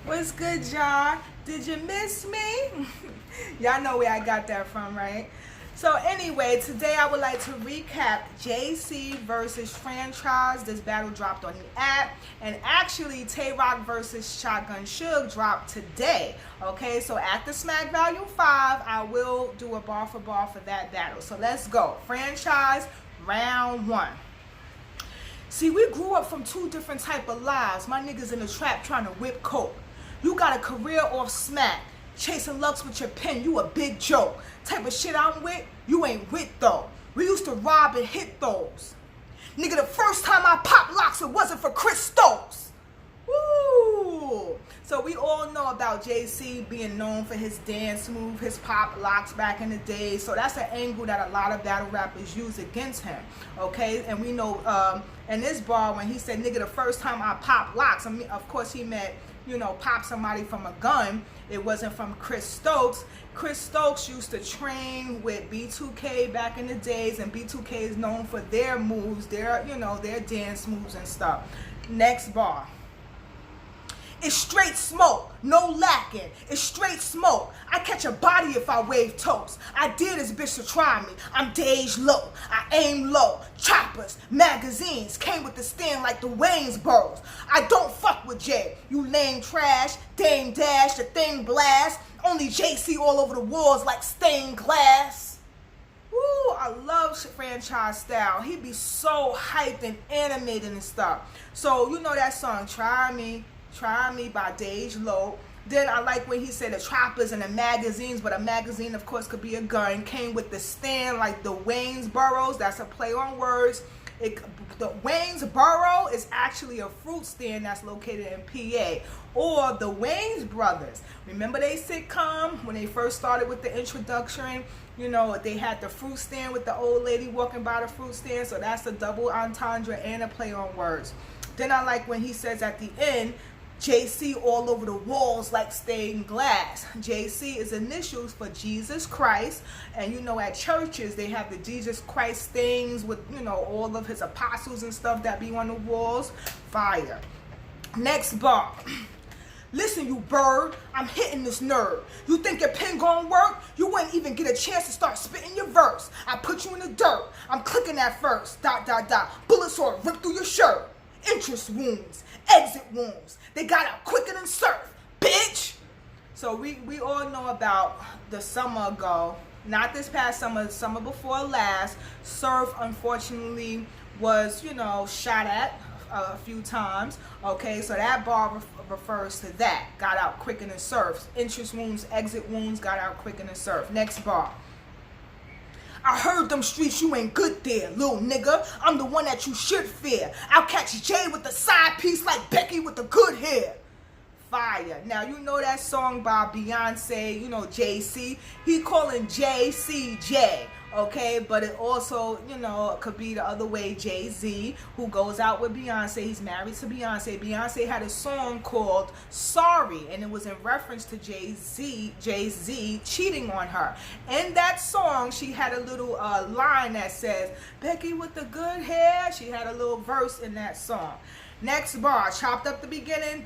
What's good, y'all? Did you miss me? Y'all know where I got that from, right? So anyway, today I would like to recap JC versus Franchise. This battle dropped on the app. And actually, Tay Rock versus Shotgun Suge dropped today. Okay, so at the Smack Volume 5, I will do a bar for that battle. So let's go. Franchise, round 1. See, we grew up from two different type of lives. My niggas in the trap trying to whip coke. You got a career off Smack. Chasing Lux with your pen, you a big joke. Type of shit I'm with, you ain't with though. We used to rob and hit those. Nigga, the first time I popped locks, it wasn't for Chris Stokes. Woo! So we all know about JC being known for his dance move, his pop locks back in the day. So that's an angle that a lot of battle rappers use against him. Okay, and we know in this bar when he said, nigga, the first time I popped locks, I mean, of course he meant, you know, pop somebody from a gun. It wasn't from Chris Stokes. Chris Stokes used to train with B2K back in the days, and B2K is known for their moves, their, you know, their dance moves and stuff. Next bar. It's straight smoke, no lacking. It's straight smoke. I catch a body if I wave toast. I dare this bitch to try me. I'm Dej Low. I aim low. Choppers, magazines came with the stand like the Waynesboros. I don't fuck with Jay. You lame trash, Dame Dash, the thing blast. Only JC all over the walls like stained glass. Woo, I love Franchise style. He be so hyped and animated and stuff. So you know that song, Try Me by Dej Low. Then I like when he said the choppers and the magazines, but a magazine of course could be a gun. Came with the stand like the Waynesboros. That's a play on words. The Waynesboro is actually a fruit stand that's located in PA. Or the Wayans brothers. Remember they sitcom when they first started with the introduction? You know, they had the fruit stand with the old lady walking by the fruit stand. So that's a double entendre and a play on words. Then I like when he says at the end, JC all over the walls like stained glass. JC is initials for Jesus Christ. And you know at churches they have the Jesus Christ stains with, you know, all of his apostles and stuff that be on the walls. Fire. Next bar. Listen, you bird, I'm hitting this nerve. You think your pen gon' work? You wouldn't even get a chance to start spitting your verse. I put you in the dirt. I'm clicking that first. ... Bullets or rip through your shirt. Interest wounds, exit wounds. They got out quicker than surf, bitch. So we all know about the summer ago, not this past summer, summer before last. Surf unfortunately was, you know, shot at a few times. Okay, so that bar refers to that. Got out quicker than surf. Interest wounds, exit wounds, got out quicker than surf. Next bar. I heard them streets, you ain't good there, little nigga. I'm the one that you should fear. I'll catch Jay with the side piece like Becky with the good hair. Fire. Now, you know that song by Beyonce, you know, JC. He calling JCJ, okay? But it also, you know, could be the other way, Jay-Z, who goes out with Beyonce. He's married to Beyonce. Beyonce had a song called Sorry, and it was in reference to Jay-Z cheating on her. In that song, she had a little line that says, Becky with the good hair. She had a little verse in that song. Next bar, chopped up the beginning, ...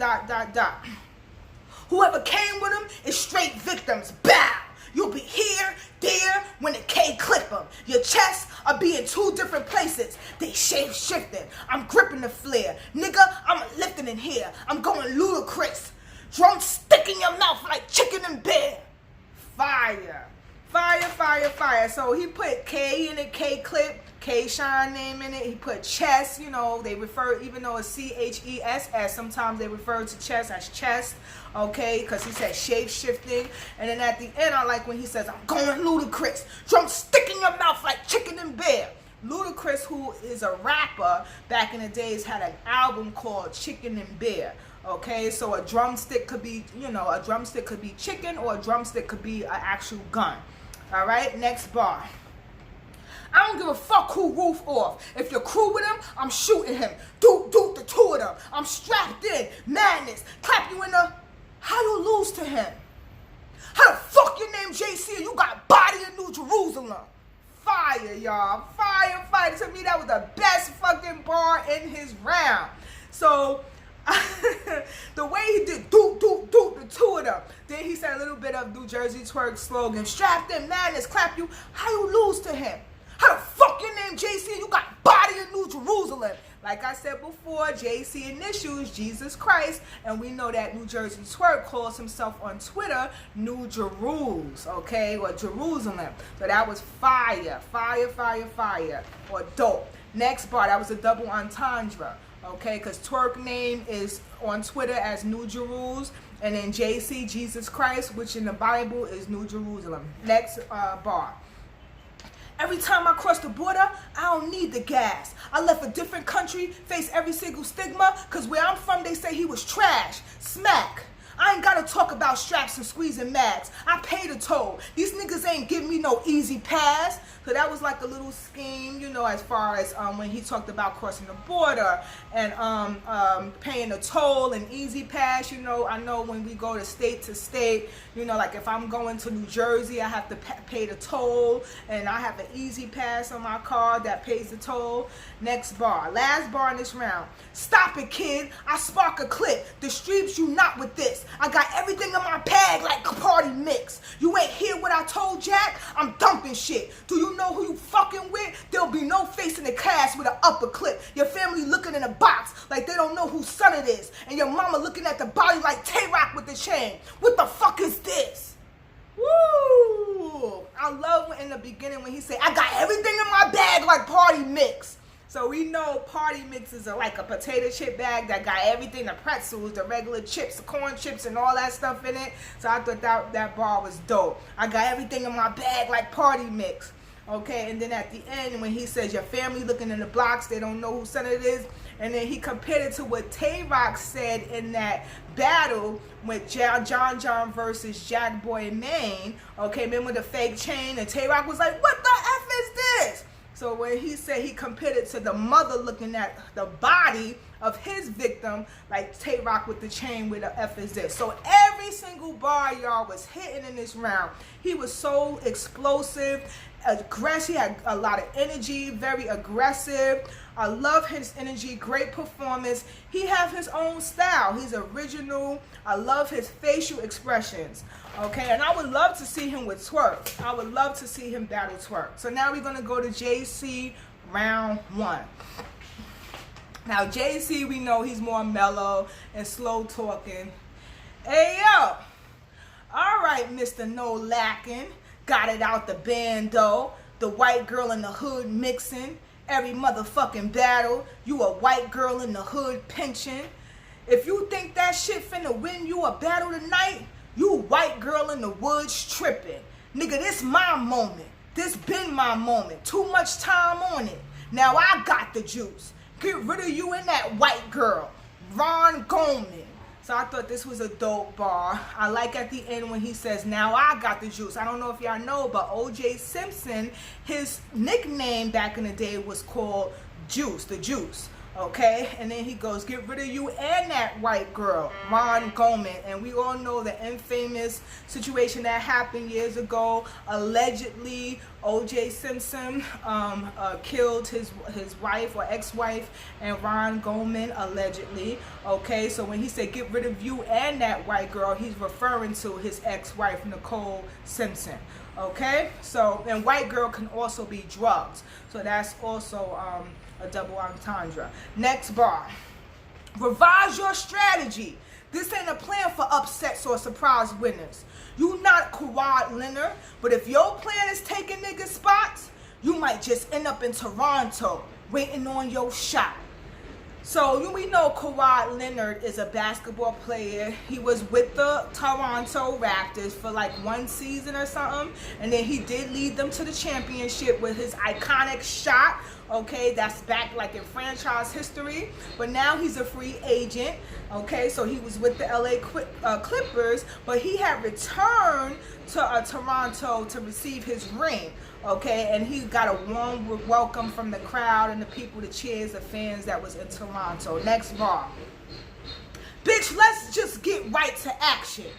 Whoever came with him is straight victims. Bow! You'll be here, there, when the K clip them. Your chests are be in two different places. They shape-shifting. I'm gripping the flare. Nigga, I'm lifting in here. I'm going ludicrous. Drunk stick in your mouth like chicken and bear. Fire. Fire, fire, fire. So he put K in it, K clip. K-Shine name in it. He put chest, you know, they refer, even though it's CHESS, sometimes they refer to chest as chest, okay, because he said shape-shifting. And then at the end, I like when he says, I'm going ludicrous. Drum stick in your mouth like chicken and bear. Ludacris, who is a rapper, back in the days had an album called Chicken and Bear. Okay, so a drumstick could be, you know, a drumstick could be chicken, or a drumstick could be an actual gun. All right, next bar. I don't give a fuck who roof off. If you're crew with him, I'm shooting him. Doot, the two of them. I'm strapped in. Madness. Clap you in the... How you lose to him? How the fuck your name JC and you got body in New Jerusalem? Fire, y'all. Fire, fire. To me, that was the best fucking bar in his round. So, the way he did doot, then he said a little bit of New Jersey Twerk slogan, strapped in madness, clap you. How you lose to him? How the fuck your name JC and you got body in New Jerusalem? Like I said before, JC initials Jesus Christ, and we know that New Jersey Twerk calls himself on Twitter New Jerus, okay, or Jerusalem. So that was fire, fire, fire, fire, or dope. Next bar, that was a double entendre, okay, because Twerk name is on Twitter as New Jerus, and then JC, Jesus Christ, which in the Bible is New Jerusalem. Next bar. Every time I cross the border, I don't need the gas. I left a different country, face every single stigma, because where I'm from, they say he was trash. Smack. I ain't gotta talk about straps and squeezing mags. I paid a toll. These niggas ain't give me no easy pass. So that was like a little scheme, you know, as far as when he talked about crossing the border and paying a toll and easy pass. You know, I know when we go to state, you know, like if I'm going to New Jersey, I have to pay the toll, and I have an easy pass on my card that pays the toll. Next bar, last bar in this round. Stop it, kid. I spark a clip. The streets you not with this. I got everything in my bag like a party mix. You ain't hear what I told Jack? I'm dumping shit. Do you know who you fucking with? There'll be no face in the class with an upper clip. Your family looking in a box like they don't know whose son it is. And your mama looking at the body like Tay-Rock with the chain. What the fuck is this? Woo! I love when in the beginning when he said, I got everything in my bag like party mix. So we know party mixes are like a potato chip bag that got everything, the pretzels, the regular chips, the corn chips, and all that stuff in it. So I thought that bar was dope. I got everything in my bag like party mix. Okay, and then at the end when he says your family looking in the blocks, they don't know whose son it is. And then he compared it to what Tay-Rock said in that battle with John versus Jack Boy Maine. Okay, remember the fake chain? And Tay-Rock was like, what the F is this? So when he said he compared it to the mother looking at the body of his victim, like Tay-Rock with the chain, with the F is this. So every single bar y'all was hitting in this round. He was so explosive, aggressive. He had a lot of energy, very aggressive. I love his energy, great performance. He have his own style. He's original. I love his facial expressions. Okay, and I would love to see him with Twerk. I would love to see him battle Twerk. So now we're going to go to JC round 1. Now JC, we know he's more mellow and slow talking. Hey yo, all right, Mr. No Lacking, got it out the bando. The white girl in the hood mixing. Every motherfucking battle, you a white girl in the hood pinching. If you think that shit finna win you a battle tonight, you white girl in the woods tripping. Nigga, this my moment. This been my moment. Too much time on it. Now I got the juice. Get rid of you and that white girl. Ron Goldman. So I thought this was a dope bar. I like at the end when he says, now I got the juice. I don't know if y'all know, but O.J. Simpson, his nickname back in the day was called Juice, the Juice. Okay, and then he goes, get rid of you and that white girl, Ron Goldman. And we all know the infamous situation that happened years ago. Allegedly, O.J. Simpson killed his wife or ex-wife and Ron Goldman, allegedly. Okay, so when he said get rid of you and that white girl, he's referring to his ex-wife, Nicole Simpson. Okay, so, and white girl can also be drugs. So that's also a double entendre. Next bar. Revise your strategy. This ain't a plan for upsets or surprise winners. You not Kawhi Leonard, but if your plan is taking niggas spots, you might just end up in Toronto waiting on your shot. So we know Kawhi Leonard is a basketball player. He was with the Toronto Raptors for like 1 season or something. And then he did lead them to the championship with his iconic shot. Okay, that's back like in franchise history. But now he's a free agent. Okay, so he was with the LA Clippers. But he had returned to Toronto to receive his ring. Okay, and he got a warm welcome from the crowd and the people, the cheers, the fans that was in Toronto. Next bar. Bitch, let's just get right to action.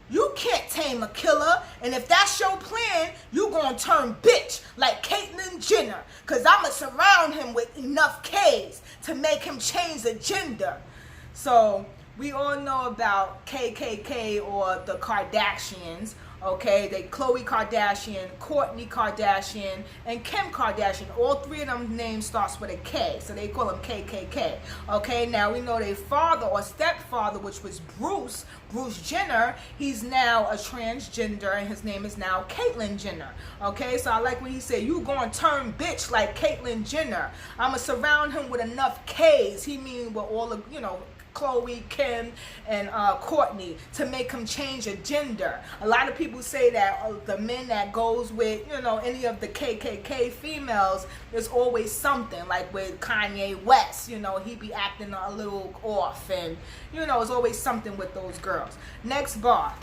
You can't tame a killer, and if that's your plan, you gonna turn bitch like Caitlyn Jenner, cause I'ma surround him with enough K's to make him change the gender. So we all know about KKK or the Kardashians. Okay, they Khloe Kardashian, Kourtney Kardashian, and Kim Kardashian. All three of them names starts with a K, so they call them KKK. Okay, now we know their father or stepfather, which was Bruce Jenner. He's now a transgender, and his name is now Caitlyn Jenner. Okay, so I like when he said, "You gonna turn bitch like Caitlyn Jenner." I'ma surround him with enough K's. He mean with all the Khloe, Kim, and Kourtney to make him change a gender. A lot of people say that the men that goes with, any of the KKK females, there's always something. Like with Kanye West, he be acting a little off, and it's always something with those girls. Next bar.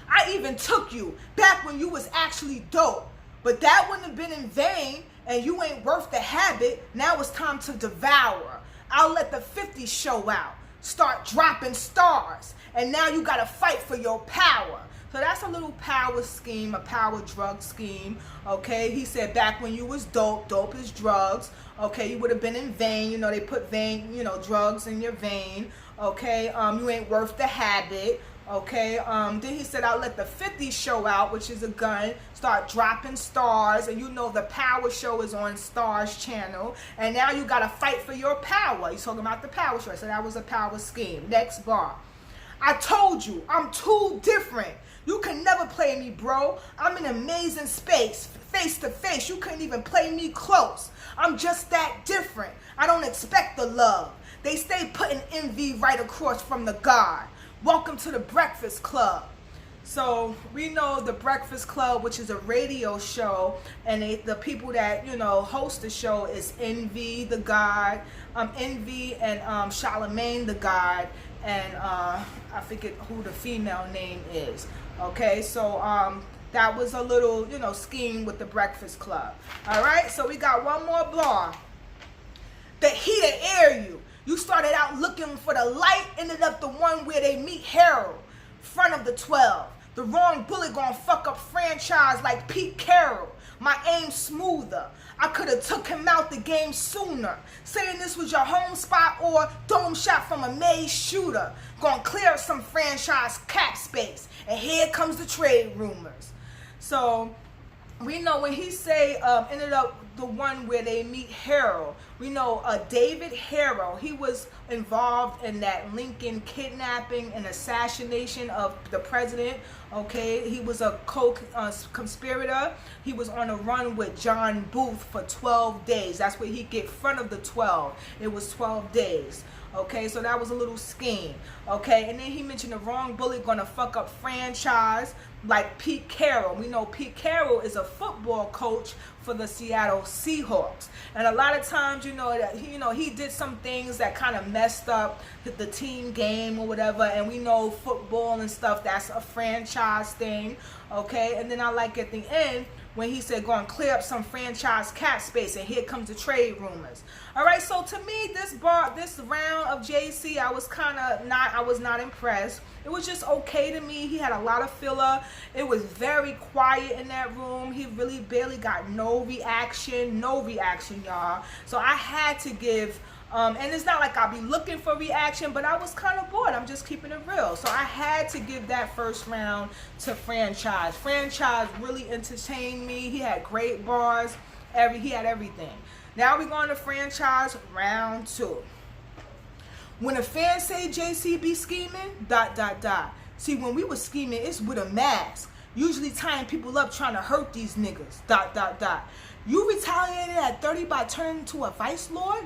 I even took you back when you was actually dope, but that wouldn't have been in vain, and you ain't worth the habit. Now it's time to devour. I'll let the 50s show out. Start dropping stars. And now you got to fight for your power. So that's a little power scheme, a power drug scheme. Okay, he said back when you was dope, dope is drugs. Okay, you would have been in vain. They put drugs in your vein. Okay, you ain't worth the habit. Okay, then he said, I'll let the 50s show out, which is a gun, start dropping stars, and the Power Show is on Stars channel, and now you got to fight for your power. He's talking about the Power Show, so that was a power scheme. Next bar. I told you, I'm too different. You can never play me, bro. I'm in amazing space, face to face. You couldn't even play me close. I'm just that different. I don't expect the love. They stay putting envy right across from the God. Welcome to the Breakfast Club. So we know the Breakfast Club, which is a radio show, and the people that host the show is Envy the God, Envy and Charlemagne the God, and I forget who the female name is. Okay, so that was a little scheme with the Breakfast Club. All right, so we got one more bar. The heated air you. You started out looking for the light, ended up the one where they meet Harold, front of the 12. The wrong bullet gonna fuck up franchise like Pete Carroll. My aim smoother. I could have took him out the game sooner. Saying this was your home spot or dome shot from a maze shooter. Gonna clear up some franchise cap space. And here comes the trade rumors. So we know when he say ended up the one where they meet Harold, we know David Harold, he was involved in that Lincoln kidnapping and assassination of the president. Okay, he was a co-conspirator. He was on a run with John Booth for 12 days. That's where he get front of the 12. It was 12 days. Okay, so that was a little scheme. Okay, and then he mentioned the wrong bullet gonna fuck up franchise like Pete Carroll. We know Pete Carroll is a football coach for the Seattle Seahawks, and a lot of times that he did some things that kind of messed up the team game or whatever, and we know football and stuff, that's a franchise thing. Okay, and then I like at the end when he said go and clear up some franchise cap space, and here comes the trade rumors. All right, so to me, this round of JC, I was not impressed. It was just okay to me. He had a lot of filler. It was very quiet in that room. He really barely got no reaction, y'all. So I had to give, and it's not like I'll be looking for reaction, but I was kind of bored. I'm just keeping it real. So I had to give that first round to Franchise. Franchise really entertained me. He had great bars. He had everything. Now we're going to Franchise round 2. When a fan say JC be scheming, ... See, when we was scheming, it's with a mask. Usually tying people up trying to hurt these niggas, ... You retaliated at 30 by turning into a vice lord?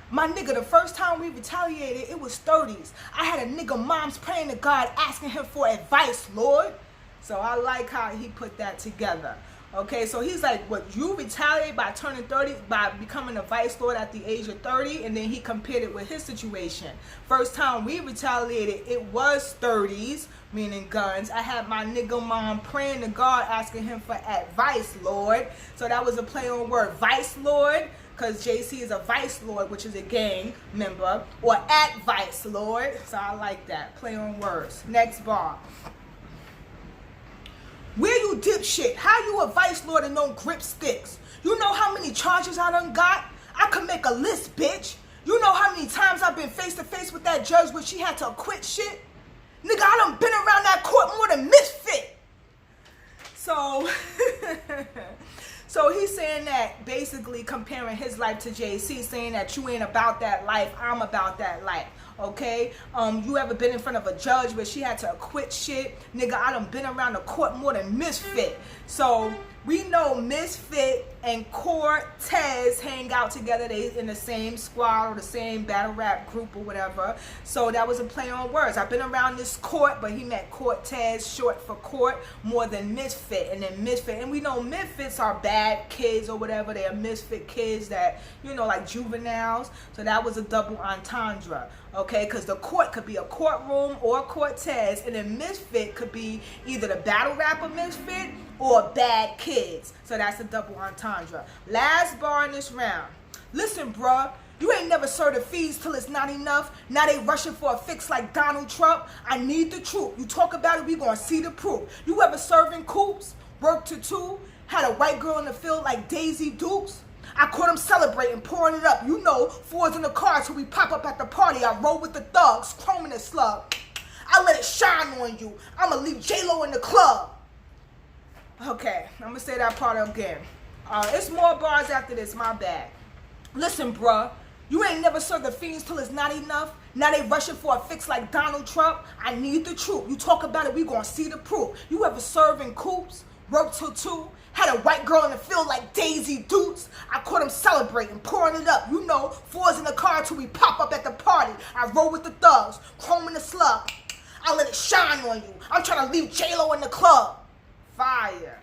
My nigga, the first time we retaliated, it was 30s. I had a nigga moms praying to God, asking him for advice, Lord. So I like how he put that together. Okay, so he's like, what, you retaliate by turning 30, by becoming a vice lord at the age of 30, and then he compared it with his situation. First time we retaliated, it was 30s, meaning guns. I had my nigga mom praying to God, asking him for advice, Lord. So that was a play on word, vice lord, because JC is a vice lord, which is a gang member, or at vice lord. So I like that, play on words. Next bar. Where you dipshit? How you a vice lord and don't grip sticks? You know how many charges I done got? I could make a list, bitch. You know how many times I've been face to face with that judge where she had to acquit shit? Nigga, I done been around that court more than Misfit. So, so he's saying that, basically comparing his life to JC, saying that you ain't about that life, I'm about that life. Okay, you ever been in front of a judge where she had to acquit shit? Nigga, I done been around the court more than Misfit. So we know Misfit and Cortez hang out together. They in the same squad or the same battle rap group or whatever. So that was a play on words. I've been around this court, but he meant Cortez, short for court, more than Misfit. And then Misfit, and we know Misfits are bad kids or whatever. They are Misfit kids that, you know, like juveniles. So that was a double entendre. Okay, because the court could be a courtroom or Cortez, and then Misfit could be either the battle rapper Misfit or bad kids. So that's a double entendre. Last bar in this round. Listen, bruh, you ain't never served the fees till it's not enough. Now they rushing for a fix like Donald Trump. I need the truth. You talk about it, we gonna see the proof. You ever serving coops? Worked to two? Had a white girl in the field like Daisy Dukes? I caught him celebrating, pouring it up. You know, fours in the car till we pop up at the party. I roll with the thugs, chroming the slug. I let it shine on you. I'ma leave J-Lo in the club. Okay, I'm gonna say that part again. It's more bars after this, my bad. Listen, bruh, you ain't never served the fiends till it's not enough. Now they rushing for a fix like Donald Trump. I need the truth. You talk about it, we gonna see the proof. You ever serving coops? Worked till two? Had a white girl in the field like Daisy Dukes. I caught him celebrating, pouring it up. You know, fours in the car till we pop up at the party. I roll with the thugs, chroming the slug. I let it shine on you. I'm trying to leave J-Lo in the club. Fire.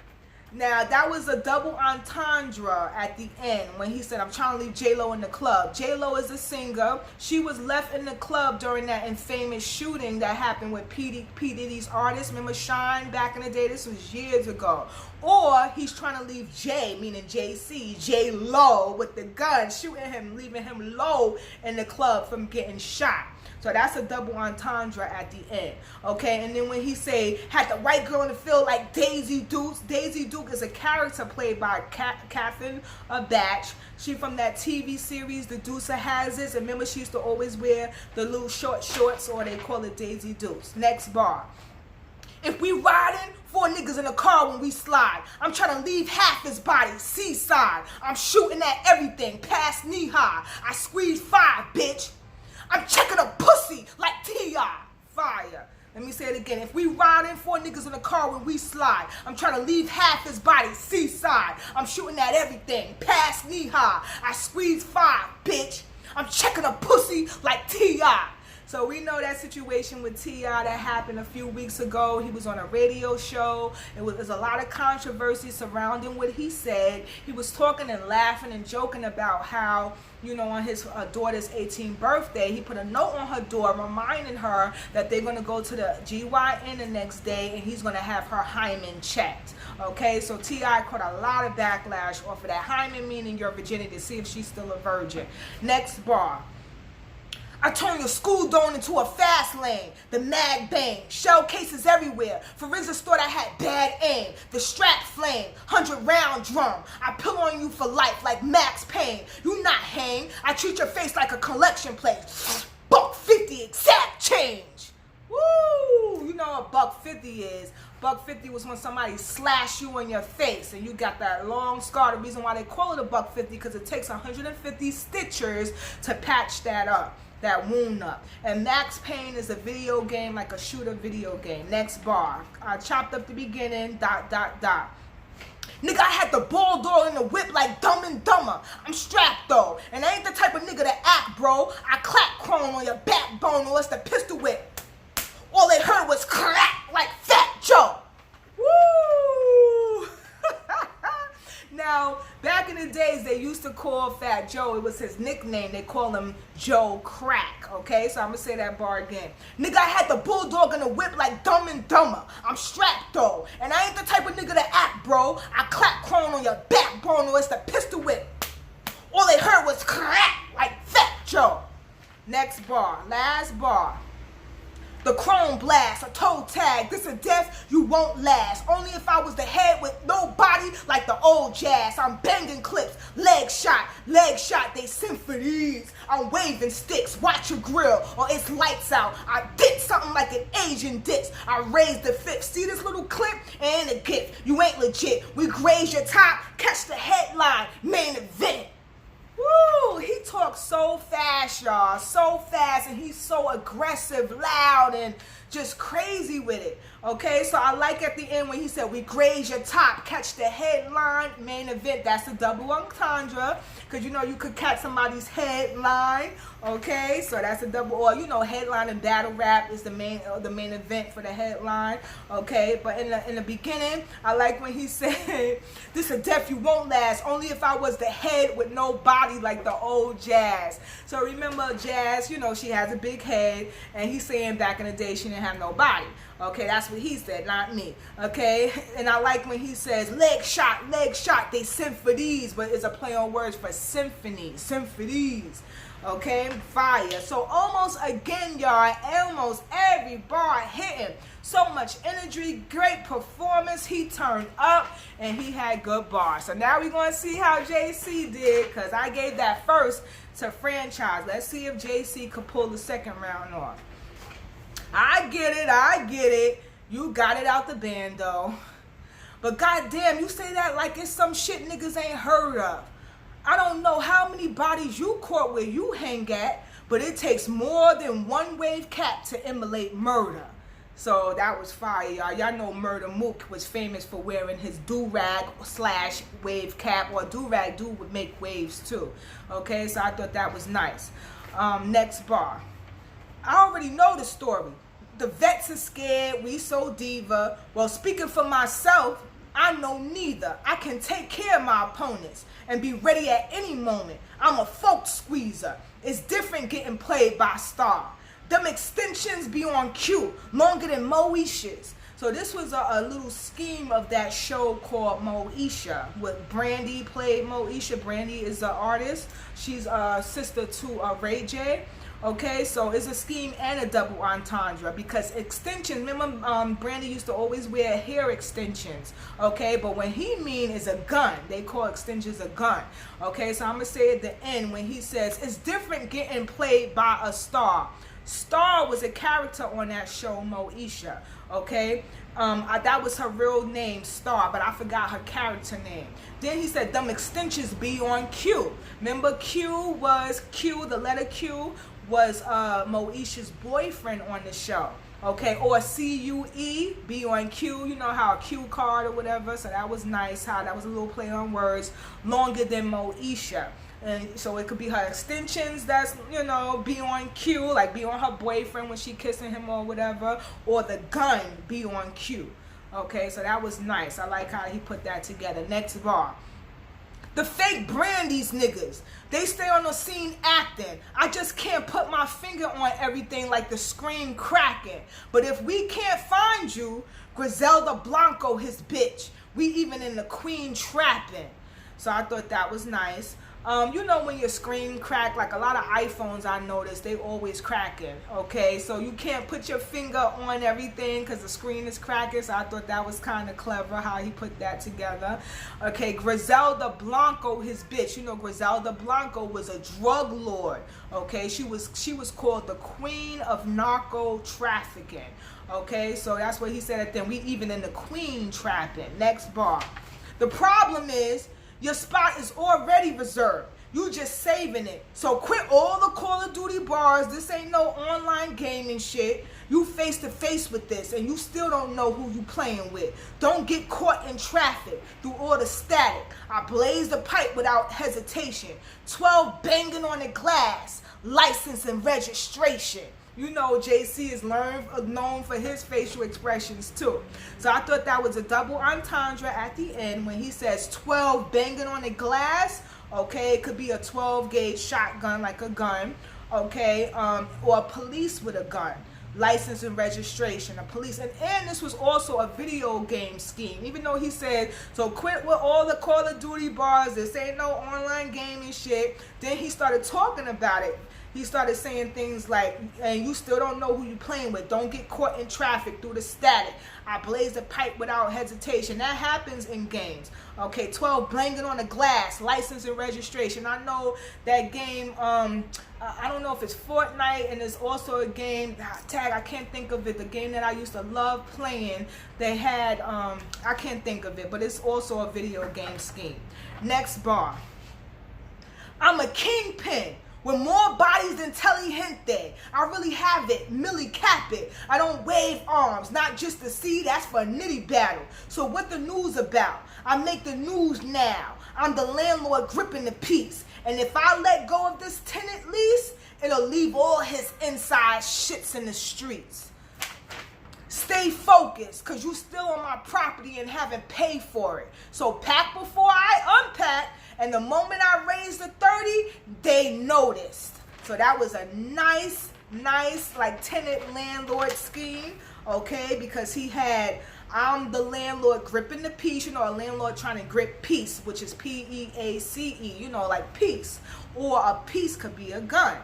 Now, that was a double entendre at the end when he said, I'm trying to leave J-Lo in the club. J-Lo is a singer. She was left in the club during that infamous shooting that happened with P. Diddy's artist. Remember Shine back in the day? This was years ago. Or he's trying to leave J, meaning JC, J-Lo, with the gun, shooting him, leaving him low in the club from getting shot. So that's a double entendre at the end, okay? And then when he say, had the white girl in the field like Daisy Dukes. Daisy Duke is a character played by Catherine Batch. She from that TV series, The Deuce of Hazzards. And remember, she used to always wear the little short shorts, or they call it Daisy Dukes. Next bar. If we riding, 4 niggas in a car when we slide. I'm trying to leave half his body seaside. I'm shooting at everything past knee high. I squeeze 5, bitch. I'm checking a pussy like T.I. Fire. Let me say it again. If we riding, 4 niggas in the car when we slide. I'm trying to leave half his body seaside. I'm shooting at everything past knee high. I squeeze 5, bitch. I'm checking a pussy like T.I. So we know that situation with T.I. that happened a few weeks ago. He was on a radio show. There's a lot of controversy surrounding what he said. He was talking and laughing and joking about how, you know, on his daughter's 18th birthday, he put a note on her door reminding her that they're going to go to the GYN the next day and he's going to have her hymen checked. Okay, so T.I. caught a lot of backlash off of that. Hymen meaning your virginity, to see if she's still a virgin. Next bar. I turn your school zone into a fast lane. The mag bang, shell cases everywhere. Forensics thought I had bad aim. The strap flame, 100-round drum. I pull on you for life like Max Payne. You not hang. I treat your face like a collection plate. $1.50 exact change. Woo! You know what $1.50 is. $1.50 was when somebody slashed you in your face and you got that long scar. The reason why they call it $1.50 because it takes 150 stitchers to patch that up. That wound up. And Max Payne is a video game, like a shooter video game. Next bar. I chopped up the beginning, ... Nigga, I had the bulldog in the whip like Dumb and Dumber. I'm strapped though, and I ain't the type of nigga to act, bro. I clap chrome on your backbone or it's the pistol whip. All they heard was crack like Fat Joe. Woo! Now, back in the days, they used to call Fat Joe, it was his nickname, they call him Joe Crack, okay? So I'm gonna say that bar again. Nigga, I had the bulldog in the whip like Dumb and Dumber. I'm strapped though, and I ain't the type of nigga to act, bro. I clap chrome on your backbone or it's the pistol whip. All they heard was crack like Fat Joe. Next bar, last bar. The chrome blast, a toe tag, this a death you won't last. Only if I was the head with no body like the old jazz. I'm banging clips, leg shot, they symphonies. I'm waving sticks, watch your grill, or it's lights out. I did something like an Asian dips. I raised the fifth. See this little clip? And a gift. You ain't legit. We graze your top, catch the headline, main event. Woo! He talks so fast, y'all. So fast, and he's so aggressive, loud, and just crazy with it. Okay, so I like at the end when he said, we graze your top, catch the headline, main event. That's a double entendre, because you know you could catch somebody's headline. Okay, so that's a double, or you know, headline and battle rap is the main event for the headline. Okay, but in the beginning, I like when he said, this a death you won't last, only if I was the head with no body like the old Jazz. So remember Jazz, you know, she has a big head, and he's saying back in the day she didn't have no body. Okay, that's what he said, not me. Okay, and I like when he says leg shot, they symphonies, but it's a play on words for symphony, symphonies. Okay, fire. So almost again, y'all, almost every bar hitting. So much energy, great performance. He turned up and he had good bars. So now we're going to see how JC did, because I gave that first to Franchise. Let's see if JC could pull the second round off. I get it. You got it out the band, though. But goddamn, you say that like it's some shit niggas ain't heard of. I don't know how many bodies you caught where you hang at, but it takes more than one wave cap to immolate murder. So that was fire, y'all. Y'all know Murder Mook was famous for wearing his do-rag / wave cap, or do-rag dude would make waves too. Okay, so I thought that was nice. Next bar. I already know the story. The vets are scared, we so diva. Well, speaking for myself, I know neither. I can take care of my opponents and be ready at any moment. I'm a folk squeezer. It's different getting played by Star. Them extensions be on cue, longer than Moesha's. So this was a little scheme of that show called Moesha, with Brandy played Moesha. Brandy is an artist. She's a sister to Ray J. Okay, so it's a scheme and a double entendre, because extensions, remember Brandy used to always wear hair extensions, okay, but when he mean is a gun, they call extensions a gun. Okay, so I'm going to say at the end when he says, it's different getting played by a star. Star was a character on that show, Moesha, okay? That was her real name, Star, but I forgot her character name. Then he said, them extensions be on Q. Remember Q, the letter Q was Moesha's boyfriend on the show. Okay, or C-U-E, be on Q, you know how a Q card or whatever, so that was nice, how that was a little play on words, longer than Moesha. And so it could be her extensions that's, you know, be on Q, like be on her boyfriend when she kissing him or whatever, or the gun be on Q. Okay, so that was nice. I like how he put that together. Next bar. The fake Brandy's niggas, they stay on the scene acting. I just can't put my finger on everything like the screen cracking. But if we can't find you, Griselda Blanco his bitch. We even in the queen trapping. So I thought that was nice. You know when your screen crack, like a lot of iPhones I noticed, they always cracking, okay? So you can't put your finger on everything because the screen is cracking, so I thought that was kind of clever how he put that together. Okay, Griselda Blanco, his bitch. You know Griselda Blanco was a drug lord, okay? She was called the queen of narco trafficking, okay? So that's what he said at then. We even in the queen trapping. Next bar. The problem is, your spot is already reserved. You just saving it. So quit all the Call of Duty bars. This ain't no online gaming shit. You face to face with this and you still don't know who you playing with. Don't get caught in traffic through all the static. I blaze the pipe without hesitation. 12 banging on the glass. License and registration. You know JC is known for his facial expressions too. So I thought that was a double entendre at the end when he says 12 banging on the glass. Okay, it could be a 12 gauge shotgun like a gun. Okay, or police with a gun. License and registration, a police. And this was also a video game scheme. Even though he said, so quit with all the Call of Duty bars. This ain't no online gaming shit. Then he started talking about it. he started saying things like, and you still don't know who you playing with. Don't get caught in traffic through the static. I blaze the pipe without hesitation. That happens in games. Okay, 12, banging on the glass, license and registration. I know that game, I don't know if it's Fortnite, and there's also a game, tag, I can't think of it, the game that I used to love playing, they had, I can't think of it, but it's also a video game scheme. Next bar. I'm a kingpin with more bodies than Telly Gente. I really have it, Millie cap it. I don't wave arms, not just to see, that's for a nitty battle. So what the news about? I make the news now. I'm the landlord gripping the piece. And if I let go of this tenant lease, it'll leave all his inside shits in the streets. Stay focused, because you still on my property and haven't paid for it. So pack before I unpack, and the moment I raised the 30, they noticed. So that was a nice like tenant landlord scheme, okay? Because he had, I'm the landlord gripping the piece, you know, a landlord trying to grip peace, which is P-E-A-C-E, you know, like peace. Or a piece could be a gun.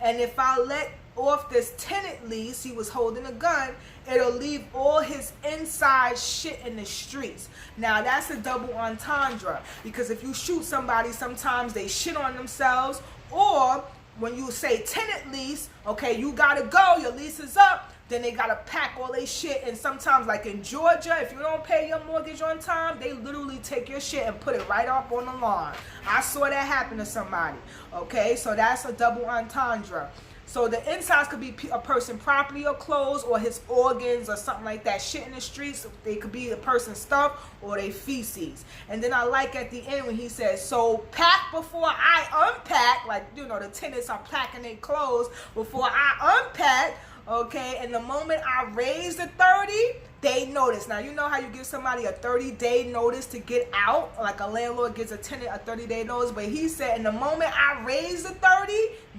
And if I let off this tenant lease, he was holding a gun, it'll leave all his inside shit in the streets. Now that's a double entendre, because if you shoot somebody, sometimes they shit on themselves, or when you say tenant lease, okay, you gotta go, your lease is up, then they gotta pack all their shit. And sometimes, like in Georgia, if you don't pay your mortgage on time, they literally take your shit and put it right up on the lawn. I saw that happen to somebody, okay? So that's a double entendre. So the insides could be a person's property or clothes, or his organs or something like that. Shit in the streets, they could be the person's stuff or they feces. And then I like at the end when he says, so pack before I unpack, like, you know, the tenants are packing their clothes before I unpack, okay? And the moment I raise the 30, they notice. Now, you know how you give somebody a 30-day notice to get out? Like a landlord gives a tenant a 30-day notice. But he said, in the moment I raise the 30,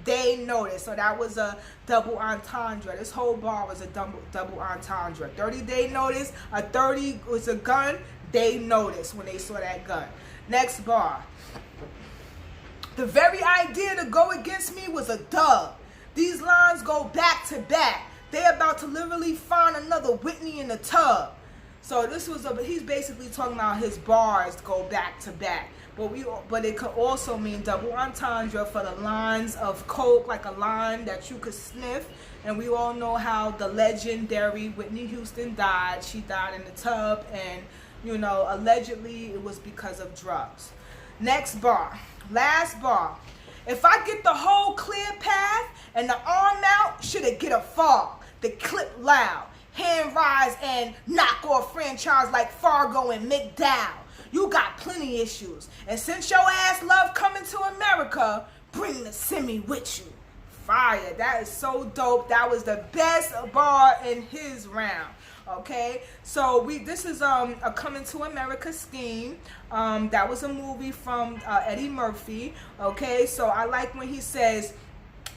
they notice. So that was a double entendre. This whole bar was a double entendre. 30-day notice, a 30 was a gun. They noticed when they saw that gun. Next bar. The very idea to go against me was a dub. These lines go back to back. They about to literally find another Whitney in the tub. So this was he's basically talking about his bars go back to back. But it could also mean double entendre for the lines of coke, like a line that you could sniff. And we all know how the legendary Whitney Houston died. She died in the tub, and, you know, allegedly it was because of drugs. Next bar, last bar. If I get the whole clear path and the arm out, should it get a fall? The clip loud, hand rise and knock off franchise like Fargo and McDowell. You got plenty issues. And since your ass love coming to America, bring the semi with you. Fire. That is so dope. That was the best bar in his round. Okay, so this is a Coming to America scheme. That was a movie from Eddie Murphy. Okay, so I like when he says,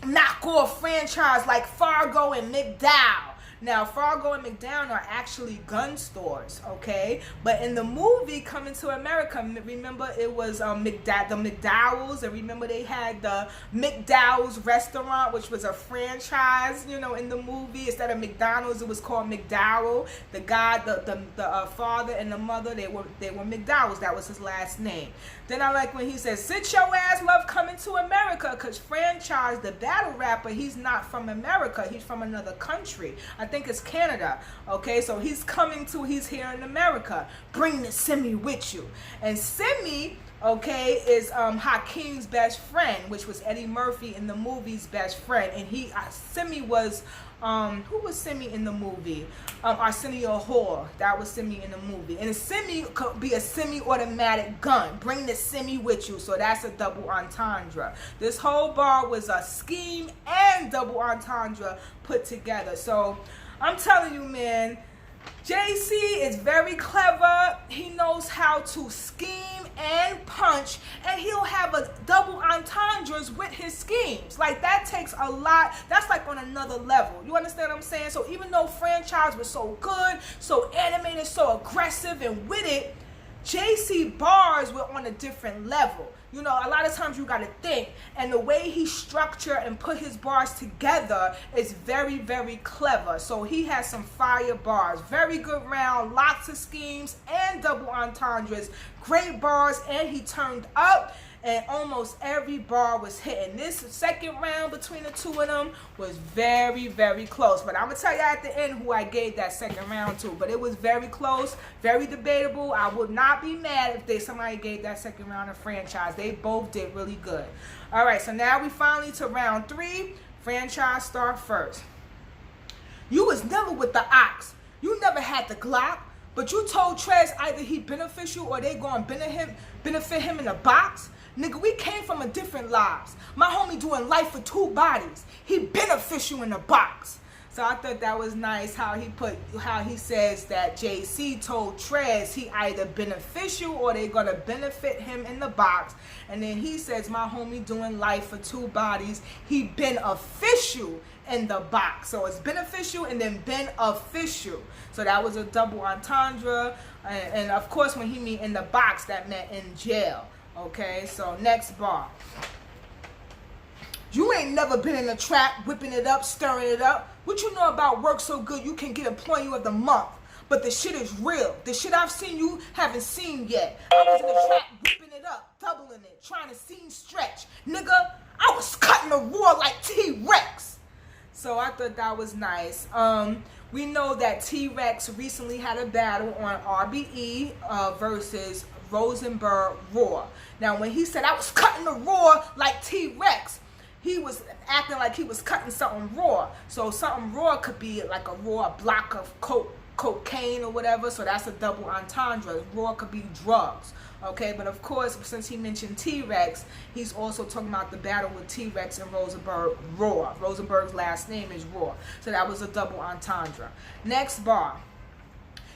knock off franchise like Fargo and McDowell. Now, Fargo and McDowell are actually gun stores, okay? But in the movie Coming to America, remember it was the McDowell's, and remember they had the McDowell's restaurant, which was a franchise, you know, in the movie. Instead of McDonald's, it was called McDowell. The guy, the father and the mother, they were McDowell's. That was his last name. Then I like when he says, "Sit your ass love Coming to America," because Franchise, the battle rapper, he's not from America. He's from another country. I think it's Canada. Okay, so he's here in America. Bring the Simi with you. And Simi, okay, is Hakeem's best friend, which was Eddie Murphy in the movie's best friend. And Simi was, who was Simi in the movie? Arsenio Hall. That was Simi in the movie. And a Simi could be a semi-automatic gun. Bring the Simi with you. So that's a double entendre. This whole bar was a scheme and double entendre put together. So I'm telling you, man, JC is very clever. He knows how to scheme and punch, and he'll have a double entendres with his schemes. Like, that takes a lot. That's like on another level. You understand what I'm saying? So even though Franchise was so good, so animated, so aggressive and with it, JC bars were on a different level. You know, a lot of times you got to think, and the way he structured and put his bars together is very, very clever. So he has some fire bars. Very good round, lots of schemes and double entendres. Great bars, and he turned up, and almost every bar was hitting. This second round between the two of them was very, very close. But I'm going to tell you at the end who I gave that second round to. But it was very close, very debatable. I would not be mad if somebody gave that second round a franchise. They both did really good. All right, so now we finally to round 3. Franchise start first. You was never with the ox. You never had the Glock. But you told Trez either he beneficial or they going to benefit him in a box. Nigga, we came from a different lives. My homie doing life for 2 bodies. He beneficial in a box. So I thought that was nice how he says that JC told Trez he either beneficial or they gonna benefit him in the box. And then he says my homie doing life for 2 bodies. He beneficial in the box. So it's beneficial and then beneficial. So that was a double entendre. And of course when he mean in the box, that meant in jail. Okay, so next bar. You ain't never been in a trap, whipping it up, stirring it up. What you know about work so good you can get Employee of the Month? But the shit is real. The shit I've seen you haven't seen yet. I was in the trap, whipping it up, doubling it, trying to scene stretch. Nigga, I was cutting a roar like T-Rex. So I thought that was nice. We know that T-Rex recently had a battle on RBE versus Rosenberg Raw. Now, when he said I was cutting the raw like T-Rex, he was acting like he was cutting something raw. So something raw could be like a raw block of cocaine or whatever. So that's a double entendre. Raw could be drugs. Okay, but of course, since he mentioned T-Rex, he's also talking about the battle with T-Rex and Rosenberg Raw. Rosenberg's last name is Raw. So that was a double entendre. Next bar.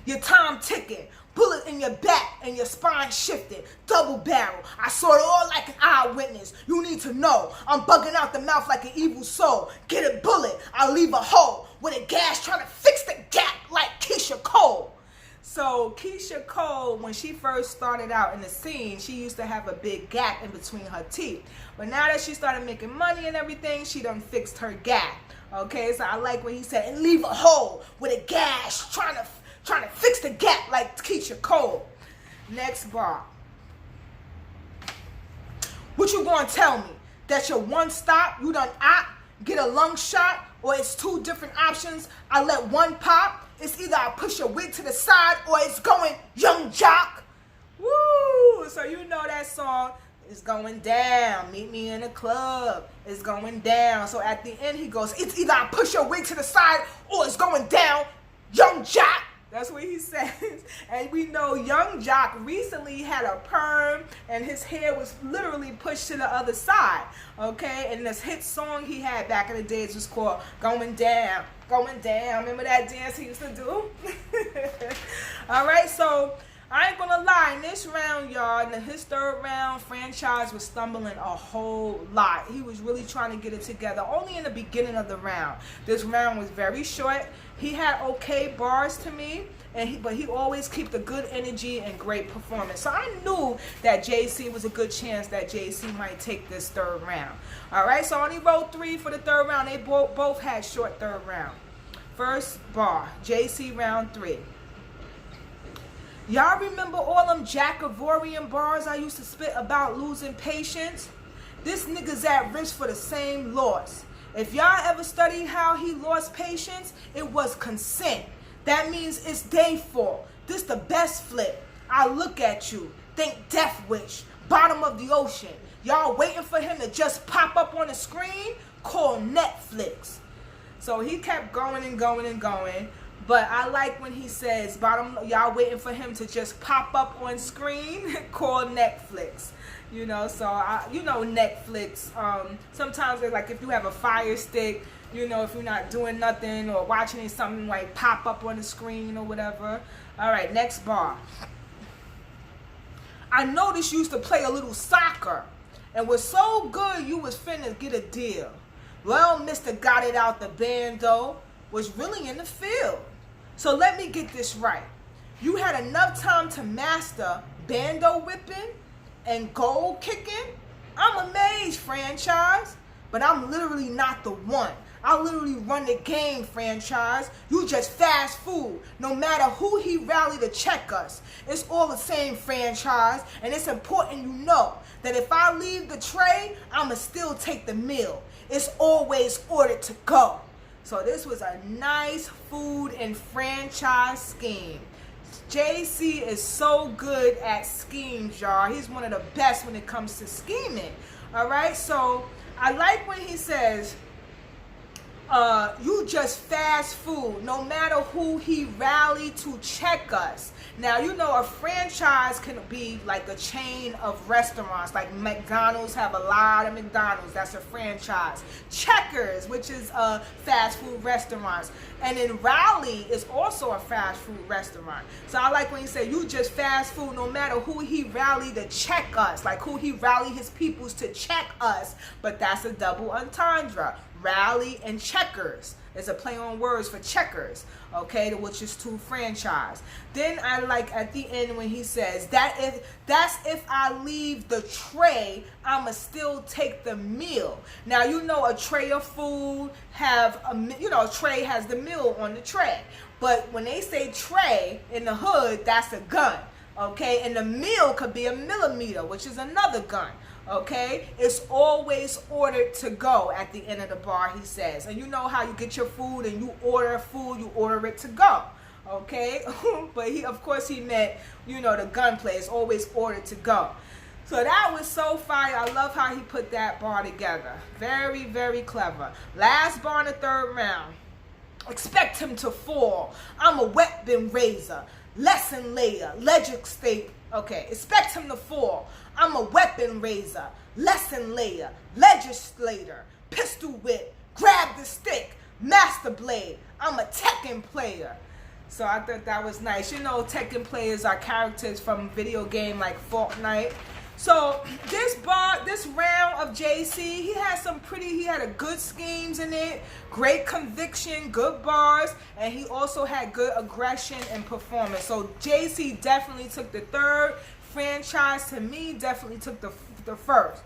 Your time ticking. Bullet in your back and your spine shifted. Double barrel. I saw it all like an eyewitness. You need to know. I'm bugging out the mouth like an evil soul. Get a bullet. I'll leave a hole. With a gas trying to fix the gap like Keisha Cole. So Keisha Cole, when she first started out in the scene, she used to have a big gap in between her teeth. But now that she started making money and everything, she done fixed her gap. Okay, so I like what he said. And leave a hole with a gas trying to fix the gap like Keisha Cole. Next bar. What you gonna tell me? That your one stop, you done get a lung shot, or it's 2 different options? I let one pop. It's either I push your wig to the side or it's going Young Jock. Woo! So you know that song is going down. Meet me in the club. It's going down. So at the end he goes, it's either I push your wig to the side or it's going down Young Jock. That's what he says. And we know Young Jock recently had a perm and his hair was literally pushed to the other side. Okay? And this hit song he had back in the days was called Going Down. Going Down. Remember that dance he used to do? Alright, so I ain't gonna lie, in this round, y'all, in his 3rd round, Franchise was stumbling a whole lot. He was really trying to get it together, only in the beginning of the round. This round was very short. He had okay bars to me, but he always kept a good energy and great performance. So I knew that JC was a good chance that JC might take this 3rd round. All right, so I only wrote 3 for the 3rd round. They both had short 3rd round. First bar, JC round 3. Y'all remember all them Jackavorian bars I used to spit about losing patience? This nigga's at risk for the same loss. If y'all ever studied how he lost patience, it was consent. That means it's their fault. This the best flip. I look at you. Think Death Wish. Bottom of the ocean. Y'all waiting for him to just pop up on the screen? Call Netflix. So he kept going and going and going. But I like when he says, y'all waiting for him to just pop up on screen? Call Netflix. You know, so, you know, Netflix, sometimes it's like if you have a Fire Stick, you know, if you're not doing nothing or watching something like pop up on the screen or whatever. All right, next bar. I noticed you used to play a little soccer and was so good you was finna get a deal. Well, Mr. Got It Out the Bando was really in the field. So let me get this right. You had enough time to master bando whipping and gold kicking. I'm amazed, franchise. But I'm literally not the one. I literally run the game, franchise. You just fast food. No matter who he rallied to check us, it's all the same, franchise. And it's important you know that if I leave the tray, I'ma still take the meal. It's always ordered to go. So this was a nice food and franchise scheme. JC is so good at schemes, y'all. He's one of the best when it comes to scheming. All right, so I like when he says, you just fast food, no matter who he rallied to check us. Now, you know, a franchise can be like a chain of restaurants. Like McDonald's have a lot of McDonald's. That's a franchise. Checkers, which is a fast food restaurant. And then Raleigh is also a fast food restaurant. So I like when he said, you just fast food, no matter who he rallied to check us. Like who he rallied his peoples to check us. But that's a double entendre. Rally and checkers is a play on words for checkers, okay, which is two franchise. Then I like at the end when he says that if I leave the tray, I'ma still take the meal. Now you know a tray of food have a tray has the meal on the tray, but when they say tray in the hood, that's a gun, okay, and the meal could be a millimeter, which is another gun. Okay, it's always ordered to go at the end of the bar, he says. And you know how you get your food and you order food, you order it to go. Okay, but of course he meant, the gunplay is always ordered to go. So that was so fire. I love how he put that bar together. Very, very clever. Last bar in the third round. Expect him to fall. I'm a weapon raiser, lesson layer, legislate. Okay, expect him to fall. I'm a weapon raiser, lesson layer, legislator, pistol whip, grab the stick, master blade. I'm a Tekken player. So I thought that was nice. Tekken players are characters from video game like Fortnite. So this round of JC, he had a good schemes in it, great conviction, good bars, and he also had good aggression and performance. So JC definitely took the third. Franchise to me definitely took the first.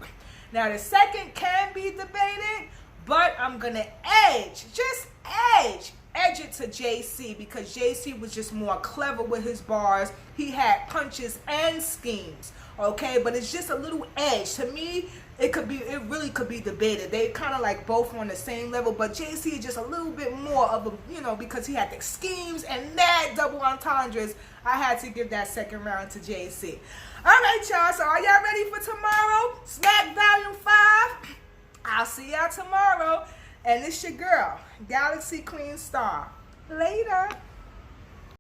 Now the second can be debated, but I'm gonna edge it to JC because JC was just more clever with his bars. He had punches and schemes, okay, but it's just a little edge. To me, it really could be debated. They kind of like both on the same level, but JC is just a little bit more of a, because he had the schemes and mad double entendres. I had to give that second round to JC. All right, y'all, so are y'all ready for tomorrow? Smack Volume 5. I'll see y'all tomorrow. And it's your girl, Galaxy Queen Star. Later.